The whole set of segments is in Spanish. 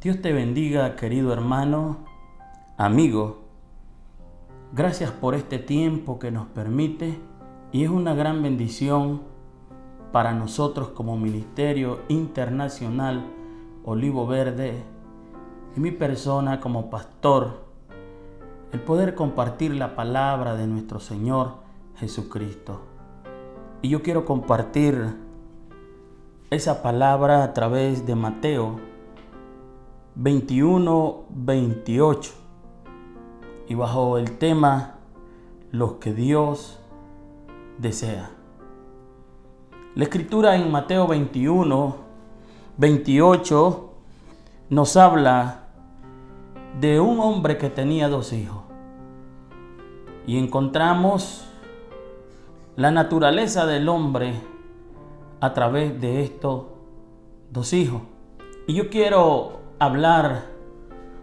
Dios te bendiga, querido hermano, amigo. Gracias por este tiempo que nos permite y es una gran bendición para nosotros como Ministerio Internacional Olivo Verde y mi persona como pastor, el poder compartir la palabra de nuestro Señor Jesucristo. Y yo quiero compartir esa palabra a través de Mateo 21-28 y bajo el tema los que Dios desea. La escritura en Mateo 21-28 nos habla de un hombre que tenía 2 hijos y encontramos la naturaleza del hombre a través de estos 2 hijos. Y yo quiero hablar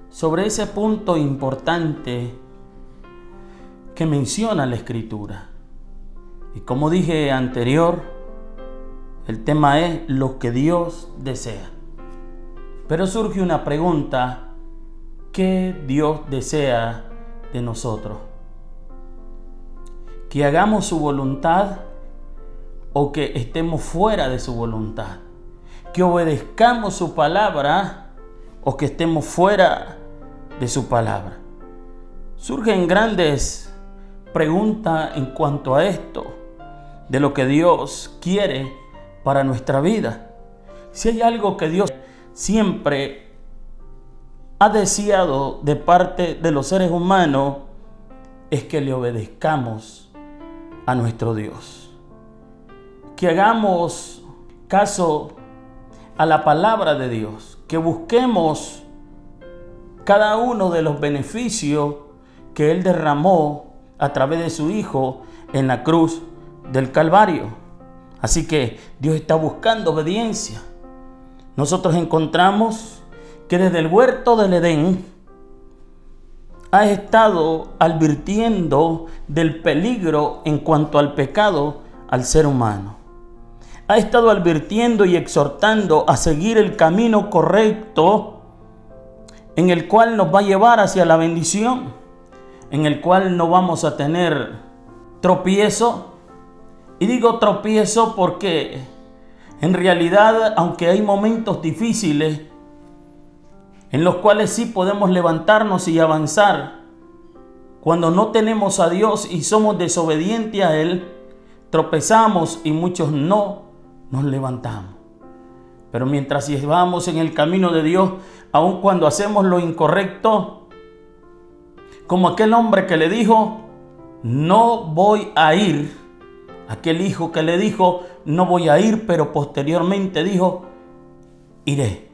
sobre ese punto importante que menciona la Escritura. Y como dije anterior, el tema es lo que Dios desea. Pero surge una pregunta: ¿qué Dios desea de nosotros? ¿Que hagamos su voluntad o que estemos fuera de su voluntad? ¿Que obedezcamos su palabra o que estemos fuera de su palabra? Surgen grandes preguntas en cuanto a esto, de lo que Dios quiere para nuestra vida. Si hay algo que Dios siempre ha deseado de parte de los seres humanos, es que le obedezcamos a nuestro Dios. Que hagamos caso a la palabra de Dios, que busquemos cada uno de los beneficios que Él derramó a través de su Hijo en la cruz del Calvario. Así que Dios está buscando obediencia. Nosotros encontramos que desde el huerto del Edén ha estado advirtiendo del peligro en cuanto al pecado al ser humano. Ha estado advirtiendo y exhortando a seguir el camino correcto en el cual nos va a llevar hacia la bendición, en el cual no vamos a tener tropiezo. Y digo tropiezo porque en realidad, aunque hay momentos difíciles en los cuales sí podemos levantarnos y avanzar, cuando no tenemos a Dios y somos desobedientes a Él, tropezamos y muchos no nos levantamos. Pero mientras llevamos en el camino de Dios, aun cuando hacemos lo incorrecto, como aquel hombre que le dijo, no voy a ir, aquel hijo que le dijo, no voy a ir, pero posteriormente dijo, iré.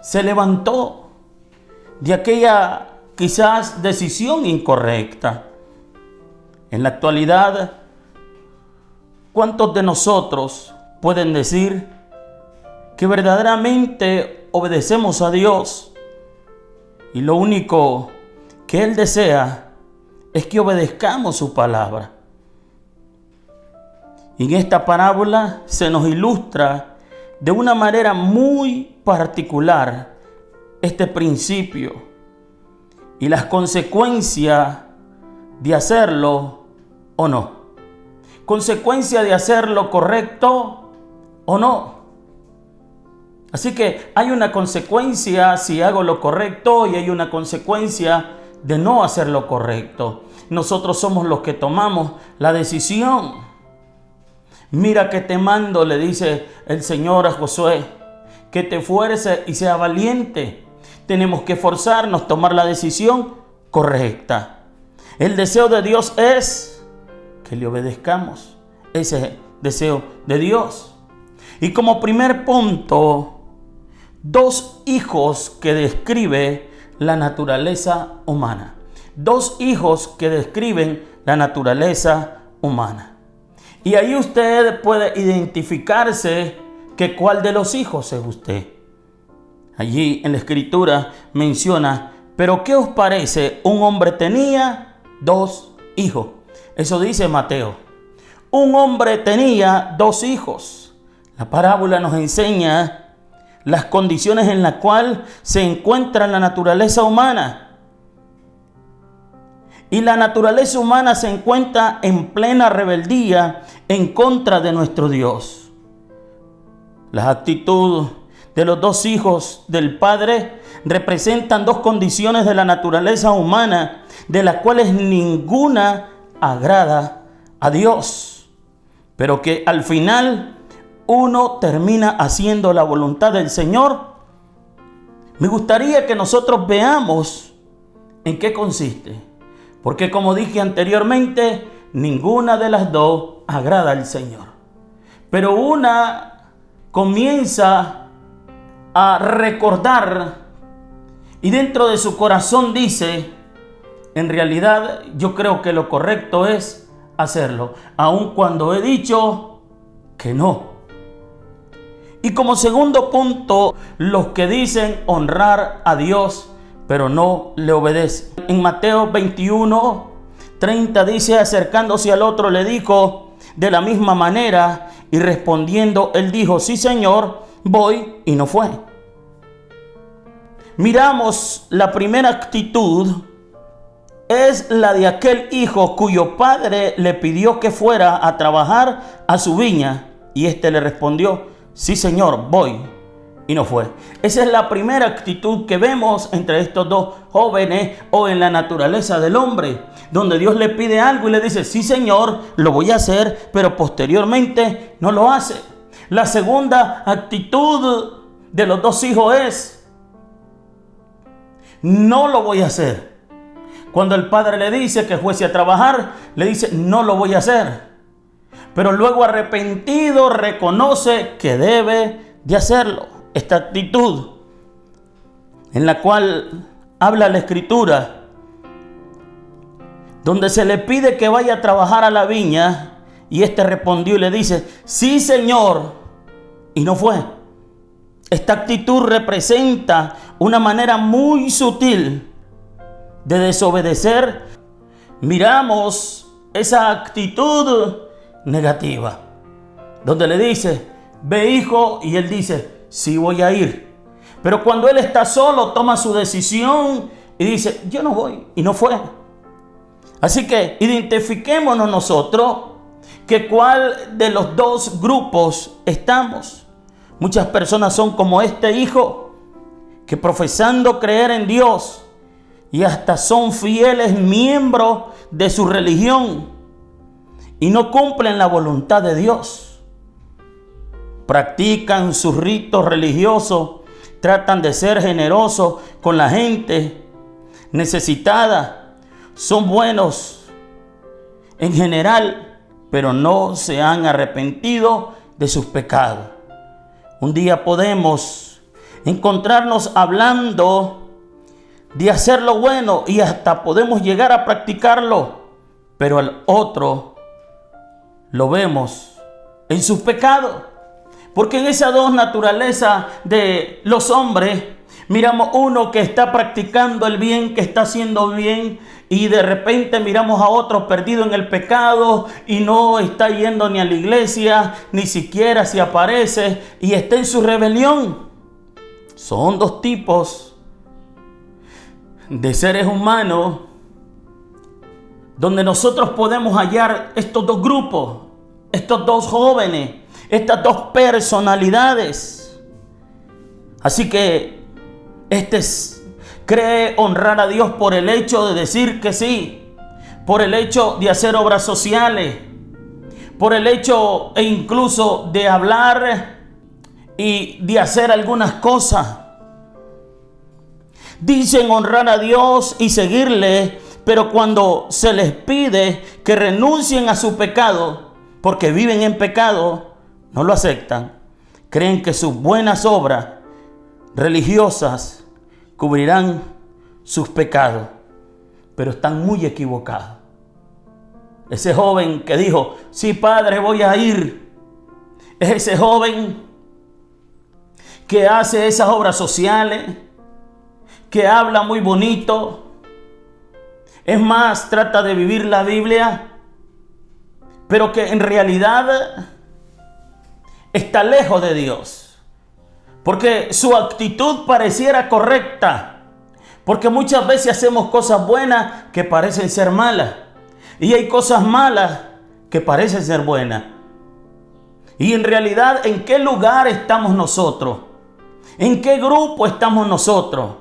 Se levantó de aquella quizás decisión incorrecta. En la actualidad, ¿cuántos de nosotros pueden decir que verdaderamente obedecemos a Dios y lo único que Él desea es que obedezcamos su palabra? Y en esta parábola se nos ilustra de una manera muy particular este principio y las consecuencias de hacerlo o no. Consecuencia de hacer lo correcto o no. Así que hay una consecuencia si hago lo correcto y hay una consecuencia de no hacer lo correcto. Nosotros somos los que tomamos la decisión. Mira que te mando, le dice el Señor a Josué, que te esfuerces y sea valiente. Tenemos que esforzarnos, tomar la decisión correcta. El deseo de Dios es que le obedezcamos. Ese es el deseo de Dios. Y como primer punto, 2 hijos que describe la naturaleza humana. 2 hijos que describen la naturaleza humana. Y ahí usted puede identificarse que cuál de los hijos es usted. Allí en la Escritura menciona, pero ¿qué os parece? Un hombre tenía 2 hijos. Eso dice Mateo. Un hombre tenía 2 hijos. La parábola nos enseña las condiciones en las cuales se encuentra la naturaleza humana. Y la naturaleza humana se encuentra en plena rebeldía en contra de nuestro Dios. Las actitudes de los dos hijos del Padre representan dos condiciones de la naturaleza humana, de las cuales ninguna agrada a Dios, pero que al final uno termina haciendo la voluntad del Señor. Me gustaría que nosotros veamos en qué consiste, porque como dije anteriormente, ninguna de las dos agrada al Señor, pero una comienza a recordar y dentro de su corazón dice: en realidad yo creo que lo correcto es hacerlo, aun cuando he dicho que no. Y como segundo punto, los que dicen honrar a Dios, pero no le obedecen. En Mateo 21:30 dice: acercándose al otro le dijo de la misma manera, y respondiendo él dijo: sí, Señor, voy, y no fue. Miramos la primera actitud, es la de aquel hijo cuyo padre le pidió que fuera a trabajar a su viña, y éste le respondió: sí, Señor, voy, y no fue. Esa es la primera actitud que vemos entre estos dos jóvenes o en la naturaleza del hombre, donde Dios le pide algo y le dice: sí, Señor, lo voy a hacer, pero posteriormente no lo hace. La segunda actitud de los dos hijos es: no lo voy a hacer. Cuando el padre le dice que fuese a trabajar, le dice: no lo voy a hacer. Pero luego arrepentido reconoce que debe de hacerlo. Esta actitud en la cual habla la Escritura, donde se le pide que vaya a trabajar a la viña, y éste respondió y le dice: sí, Señor, y no fue. Esta actitud representa una manera muy sutil de desobedecer. Miramos esa actitud negativa, donde le dice: ve, hijo, y él dice: sí, voy a ir. Pero cuando él está solo, toma su decisión y dice: yo no voy, y no fue. Así que identifiquémonos nosotros que cuál de los dos grupos estamos. Muchas personas son como este hijo, que profesando creer en Dios y hasta son fieles miembros de su religión, y no cumplen la voluntad de Dios. Practican sus ritos religiosos, tratan de ser generosos con la gente necesitada, son buenos en general, pero no se han arrepentido de sus pecados. Un día podemos encontrarnos hablando de hacer lo bueno y hasta podemos llegar a practicarlo, pero al otro lo vemos en sus pecados. Porque en esas dos naturalezas de los hombres, miramos uno que está practicando el bien, que está haciendo bien, y de repente miramos a otro perdido en el pecado y no está yendo ni a la iglesia, ni siquiera se aparece y está en su rebelión. Son dos tipos de seres humanos donde nosotros podemos hallar estos dos grupos, estos dos jóvenes, estas dos personalidades. Así que cree honrar a Dios por el hecho de decir que sí, por el hecho de hacer obras sociales, por el hecho e incluso de hablar y de hacer algunas cosas. Dicen honrar a Dios y seguirle, pero cuando se les pide que renuncien a su pecado, porque viven en pecado, no lo aceptan. Creen que sus buenas obras religiosas cubrirán sus pecados, pero están muy equivocados. Ese joven que dijo: sí, padre, voy a ir, es ese joven que hace esas obras sociales, que habla muy bonito, es más, trata de vivir la Biblia, pero que en realidad está lejos de Dios. porque su actitud pareciera correcta, porque muchas veces hacemos cosas buenas que parecen ser malas, y hay cosas malas que parecen ser buenas. Y en realidad, ¿en qué lugar estamos nosotros? ¿En qué grupo estamos nosotros?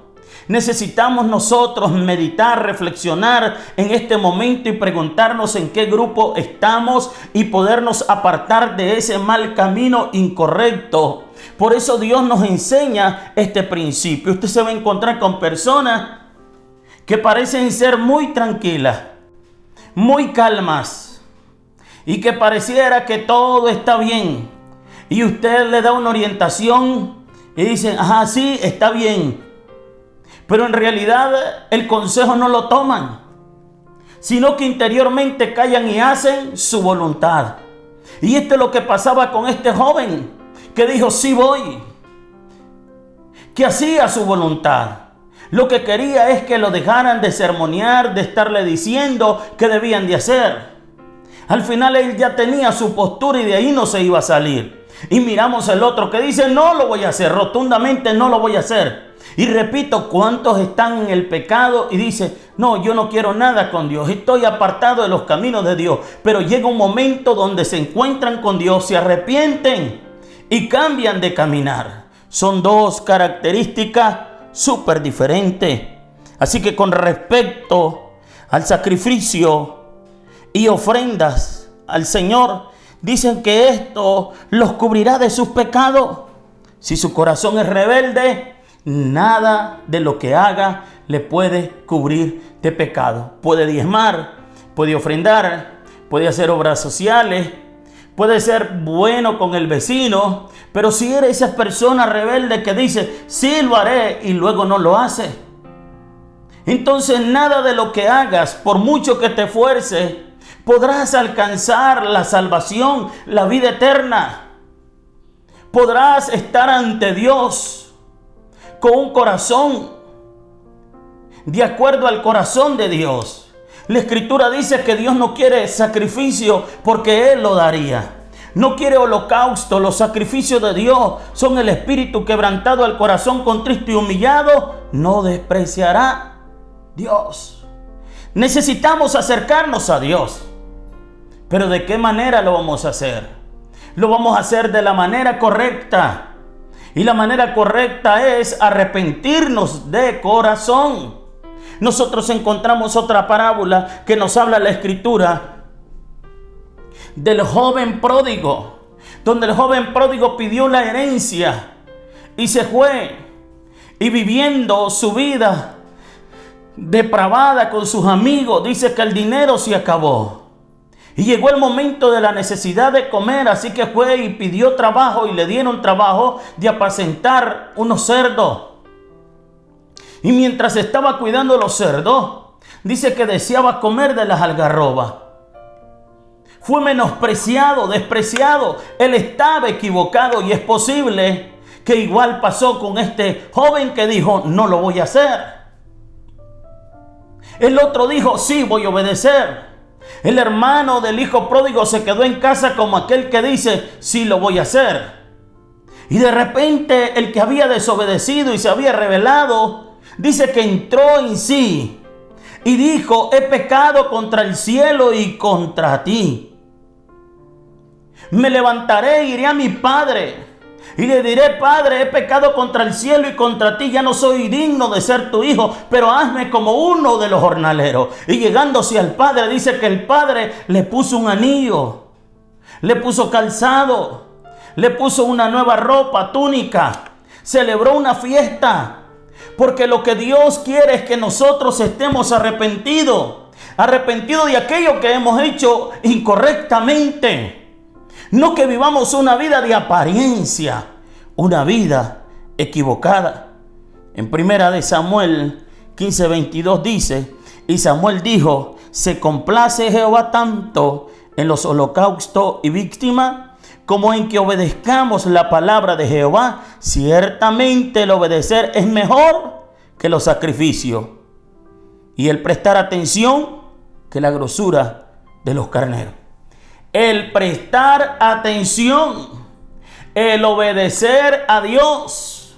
Necesitamos nosotros meditar, reflexionar en este momento y preguntarnos en qué grupo estamos y podernos apartar de ese mal camino incorrecto. Por eso Dios nos enseña este principio. Usted se va a encontrar con personas que parecen ser muy tranquilas, muy calmas, y que pareciera que todo está bien. Y usted le da una orientación y dice, ajá, sí, está bien. Pero en realidad el consejo no lo toman, sino que interiormente callan y hacen su voluntad. Y esto es lo que pasaba con este joven que dijo, sí voy, que hacía su voluntad. Lo que quería es que lo dejaran de sermonear, de estarle diciendo qué debían de hacer. Al final él ya tenía su postura y de ahí no se iba a salir. Y miramos el otro que dice, no lo voy a hacer, rotundamente no lo voy a hacer. Y repito, ¿cuántos están en el pecado y dicen, no, yo no quiero nada con Dios, estoy apartado de los caminos de Dios? Pero llega un momento donde se encuentran con Dios, se arrepienten y cambian de caminar. Son dos características súper diferentes. Así que con respecto al sacrificio y ofrendas al Señor, dicen que esto los cubrirá de sus pecados. Si su corazón es rebelde, nada de lo que haga le puede cubrir de pecado. Puede diezmar, puede ofrendar, puede hacer obras sociales, puede ser bueno con el vecino, pero si eres esa persona rebelde que dice, sí lo haré y luego no lo hace, entonces nada de lo que hagas, por mucho que te esfuerces, podrás alcanzar la salvación, la vida eterna. Podrás estar ante Dios con un corazón de acuerdo al corazón de Dios. La Escritura dice que Dios no quiere sacrificio porque Él lo daría. No quiere holocausto. Los sacrificios de Dios son el espíritu quebrantado, al corazón contrito y humillado no despreciará Dios. Necesitamos acercarnos a Dios. Pero ¿de qué manera lo vamos a hacer? Lo vamos a hacer de la manera correcta. Y la manera correcta es arrepentirnos de corazón. Nosotros encontramos otra parábola que nos habla la Escritura del joven pródigo, donde el joven pródigo pidió la herencia y se fue, y viviendo su vida depravada con sus amigos, dice que el dinero se acabó. Y llegó el momento de la necesidad de comer, así que fue y pidió trabajo y le dieron trabajo de apacentar unos cerdos. Y mientras estaba cuidando los cerdos, dice que deseaba comer de las algarrobas. Fue menospreciado, despreciado. Él estaba equivocado y es posible que igual pasó con este joven que dijo, no lo voy a hacer. El otro dijo, sí, voy a obedecer. El hermano del hijo pródigo se quedó en casa como aquel que dice, sí lo voy a hacer. Y de repente el que había desobedecido y se había rebelado, dice que entró en sí y dijo, he pecado contra el cielo y contra ti. Me levantaré e iré a mi padre y le diré, Padre, he pecado contra el cielo y contra ti, ya no soy digno de ser tu hijo, pero hazme como uno de los jornaleros. Y llegándose al padre, dice que el padre le puso un anillo, le puso calzado, le puso una nueva ropa, túnica, celebró una fiesta, porque lo que Dios quiere es que nosotros estemos arrepentidos de aquello que hemos hecho incorrectamente. No que vivamos una vida de apariencia, una vida equivocada. En primera de Samuel 15:22 dice, y Samuel dijo, se complace Jehová tanto en los holocaustos y víctimas, como en que obedezcamos la palabra de Jehová. Ciertamente el obedecer es mejor que los sacrificios, y el prestar atención que la grosura de los carneros. El prestar atención, el obedecer a Dios.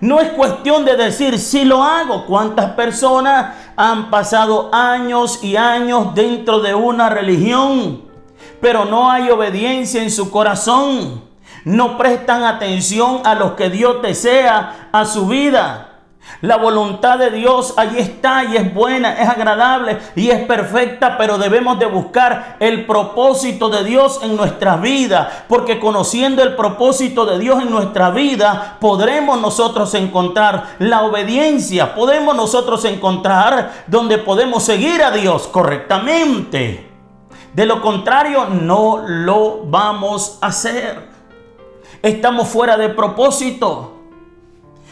No es cuestión de decir si lo hago. ¿Cuántas personas han pasado años y años dentro de una religión, pero no hay obediencia en su corazón? No prestan atención a lo que Dios desea a su vida. La voluntad de Dios allí está y es buena, es agradable y es perfecta, pero debemos de buscar el propósito de Dios en nuestra vida, porque conociendo el propósito de Dios en nuestra vida, podremos nosotros encontrar la obediencia, podemos nosotros encontrar donde podemos seguir a Dios correctamente. De lo contrario, no lo vamos a hacer. Estamos fuera de propósito.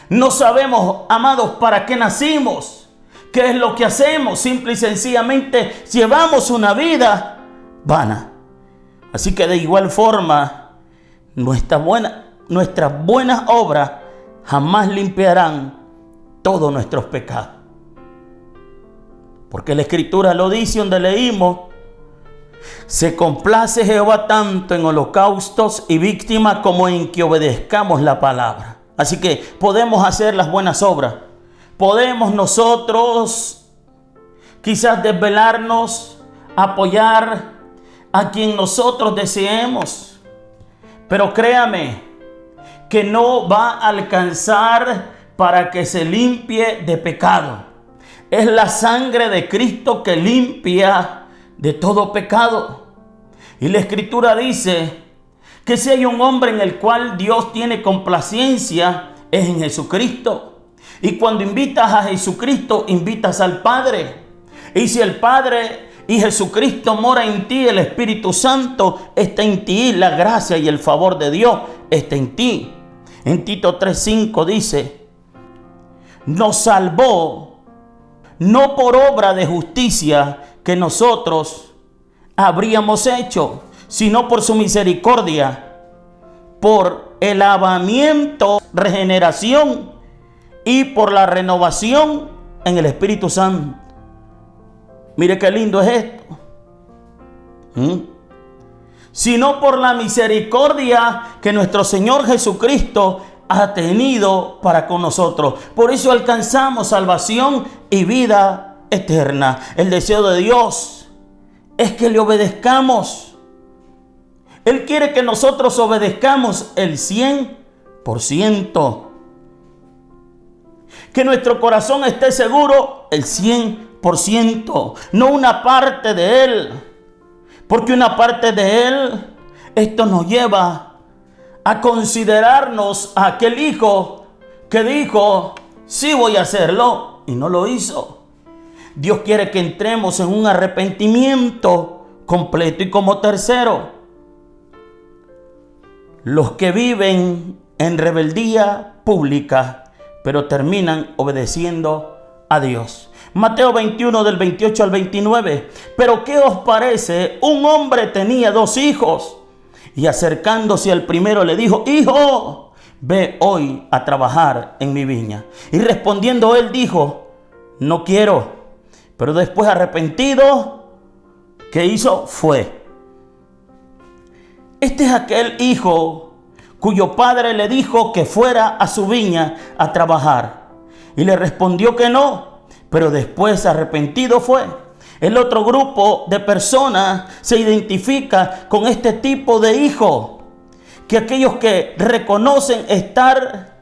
No sabemos, amados, para qué nacimos, qué es lo que hacemos. Simple y sencillamente llevamos una vida vana. Así que de igual forma, nuestras buenas obras jamás limpiarán todos nuestros pecados. Porque la Escritura lo dice donde leímos: se complace Jehová tanto en holocaustos y víctimas como en que obedezcamos la palabra. Así que podemos hacer las buenas obras. Podemos nosotros quizás desvelarnos, apoyar a quien nosotros deseemos. Pero créame que no va a alcanzar para que se limpie de pecado. Es la sangre de Cristo que limpia de todo pecado. Y la Escritura dice que si hay un hombre en el cual Dios tiene complacencia, es en Jesucristo. Y cuando invitas a Jesucristo, invitas al Padre. Y si el Padre y Jesucristo mora en ti, el Espíritu Santo está en ti, la gracia y el favor de Dios está en ti. En Tito 3:5 dice: nos salvó no por obra de justicia que nosotros habríamos hecho, sino por su misericordia, por el lavamiento, regeneración y por la renovación en el Espíritu Santo. Mire qué lindo es esto. Sino por la misericordia que nuestro Señor Jesucristo ha tenido para con nosotros. Por eso alcanzamos salvación y vida eterna. El deseo de Dios es que le obedezcamos. Él quiere que nosotros obedezcamos el 100%. Que nuestro corazón esté seguro el 100%, no una parte de Él. Porque una parte de Él, esto nos lleva a considerarnos a aquel hijo que dijo: sí voy a hacerlo, y no lo hizo. Dios quiere que entremos en un arrepentimiento completo. Y como tercero, los que viven en rebeldía pública, pero terminan obedeciendo a Dios. Mateo 21 del 28 al 29. Pero ¿qué os parece? Un hombre tenía 2 hijos, y acercándose al primero le dijo: hijo, ve hoy a trabajar en mi viña. Y respondiendo él dijo: no quiero. Pero después, arrepentido, ¿qué hizo? Fue. Este es aquel hijo cuyo padre le dijo que fuera a su viña a trabajar, y le respondió que no, pero después, arrepentido, fue. El otro grupo de personas se identifica con este tipo de hijo, que aquellos que reconocen estar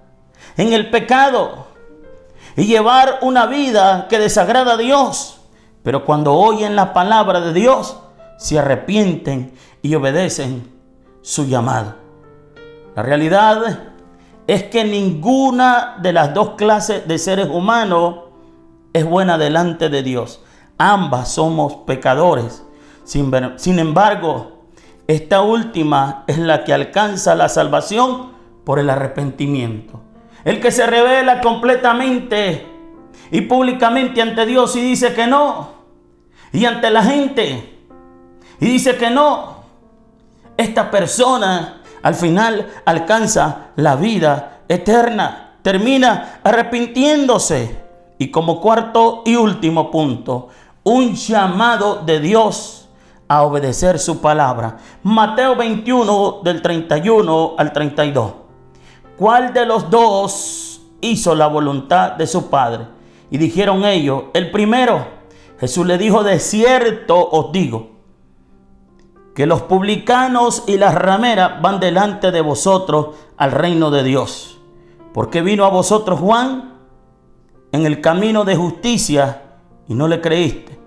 en el pecado y llevar una vida que desagrada a Dios, pero cuando oyen la palabra de Dios, se arrepienten y obedecen su llamado. La realidad es que ninguna de las dos clases de seres humanos es buena delante de Dios. Ambas somos pecadores. Sin embargo, esta última es la que alcanza la salvación por el arrepentimiento. El que se revela completamente y públicamente ante Dios y dice que no, y ante la gente y dice que no, esta persona al final alcanza la vida eterna, termina arrepintiéndose. Y como cuarto y último punto, un llamado de Dios a obedecer su palabra. Mateo 21 del 31 al 32. ¿Cuál de los dos hizo la voluntad de su padre? Y dijeron ellos, el primero. Jesús le dijo, de cierto os digo, que los publicanos y las rameras van delante de vosotros al reino de Dios. Porque vino a vosotros Juan en el camino de justicia y no le creíste.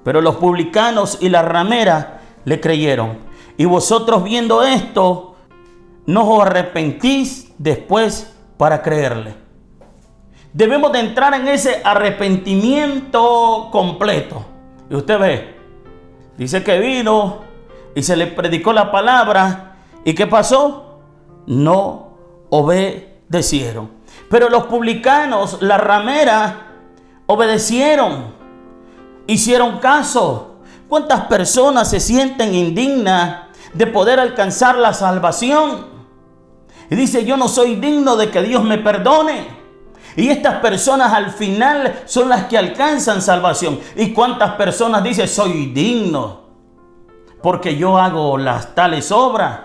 Pero los publicanos y las rameras le creyeron. Y vosotros viendo esto, no os arrepentís después para creerle. Debemos de entrar en ese arrepentimiento completo. Y usted ve, dice que vino y se le predicó la palabra. ¿Y qué pasó? No obedecieron. Pero los publicanos, las rameras, obedecieron. Hicieron caso. ¿Cuántas personas se sienten indignas de poder alcanzar la salvación? Y dice, yo no soy digno de que Dios me perdone. Y estas personas al final son las que alcanzan salvación. ¿Y cuántas personas dicen, soy digno porque yo hago las tales obras?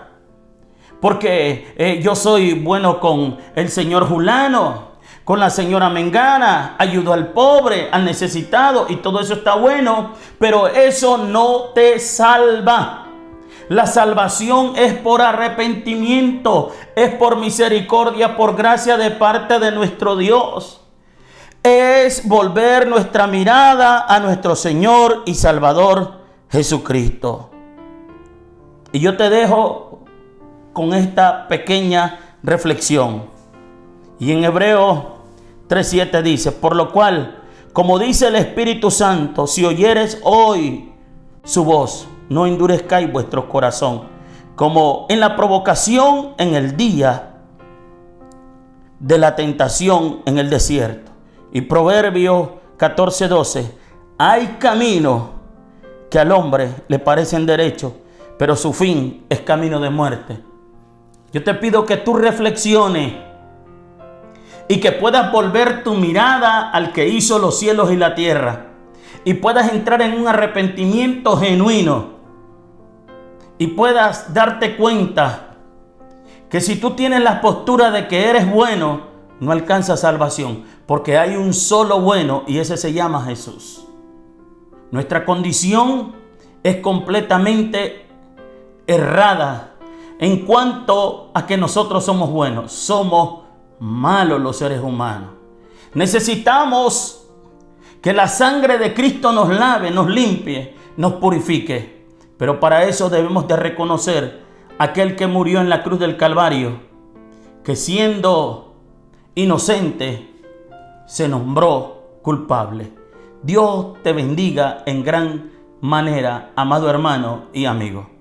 Porque yo soy bueno con el señor Julano, con la señora Mengana, ayudo al pobre, al necesitado, y todo eso está bueno, pero eso no te salva. La salvación es por arrepentimiento, es por misericordia, por gracia de parte de nuestro Dios. Es volver nuestra mirada a nuestro Señor y Salvador Jesucristo. Y yo te dejo con esta pequeña reflexión. Y en Hebreos 3:7 dice, por lo cual, como dice el Espíritu Santo, si oyeres hoy su voz, no endurezcáis vuestro corazón, como en la provocación en el día de la tentación en el desierto. Y Proverbios 14:12, hay caminos que al hombre le parecen derechos, pero su fin es camino de muerte. Yo te pido que tú reflexiones y que puedas volver tu mirada al que hizo los cielos y la tierra, y puedas entrar en un arrepentimiento genuino, y puedas darte cuenta que si tú tienes la postura de que eres bueno, no alcanzas salvación, porque hay un solo bueno y ese se llama Jesús. Nuestra condición es completamente errada en cuanto a que nosotros somos buenos. Somos malos los seres humanos. Necesitamos que la sangre de Cristo nos lave, nos limpie, nos purifique. Pero para eso debemos de reconocer a aquel que murió en la cruz del Calvario, que siendo inocente se nombró culpable. Dios te bendiga en gran manera, amado hermano y amigo.